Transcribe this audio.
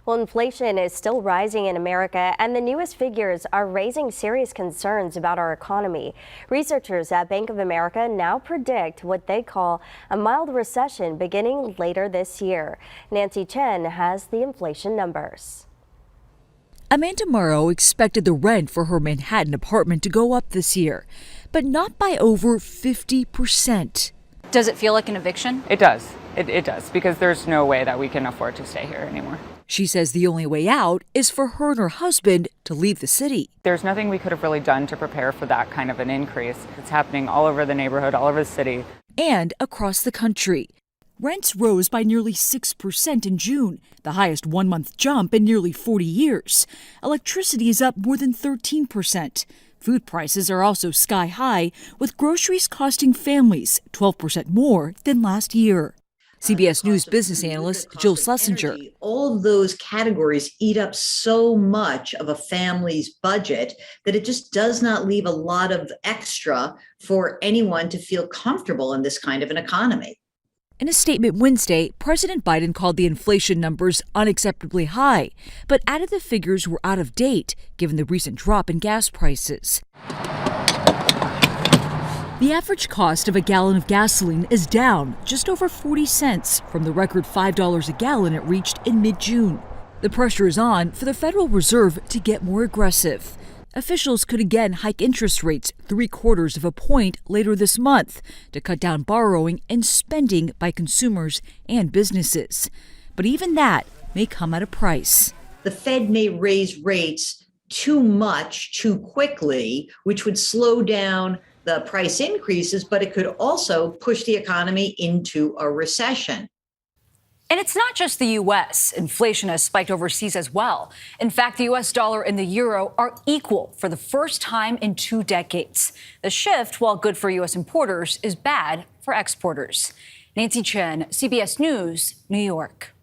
Well, inflation is still rising in America, and the newest figures are raising serious concerns about our economy. Researchers at Bank of America now predict what they call a mild recession beginning later this year. Nancy Chen has the inflation numbers. Amanda Morrow expected the rent for her Manhattan apartment to go up this year, but not by over 50%. Does it feel like an eviction? It does. It does, because there's no way that we can afford to stay here anymore. She says the only way out is for her and her husband to leave the city. There's nothing we could have really done to prepare for that kind of an increase. It's happening all over the neighborhood, all over the city. And across the country. Rents rose by nearly 6% in June, the highest one-month jump in nearly 40 years. Electricity is up more than 13%. Food prices are also sky high, with groceries costing families 12% more than last year. CBS News business analyst Jill Schlesinger. All of those categories eat up so much of a family's budget that it just does not leave a lot of extra for anyone to feel comfortable in this kind of an economy. In a statement Wednesday, President Biden called the inflation numbers unacceptably high, but added the figures were out of date given the recent drop in gas prices. The average cost of a gallon of gasoline is down just over 40 cents from the record $5 a gallon it reached in mid-June. The pressure is on for the Federal Reserve to get more aggressive. Officials could again hike interest rates 0.75 of a point later this month to cut down borrowing and spending by consumers and businesses. But even that may come at a price. The Fed may raise rates too much too quickly, which would slow down the price increases, but it could also push the economy into a recession. And it's not just the U.S. Inflation has spiked overseas as well. In fact, the U.S. dollar and the euro are equal for the first time in 2 decades. The shift, while good for U.S. importers, is bad for exporters. Nancy Chen, CBS News, New York.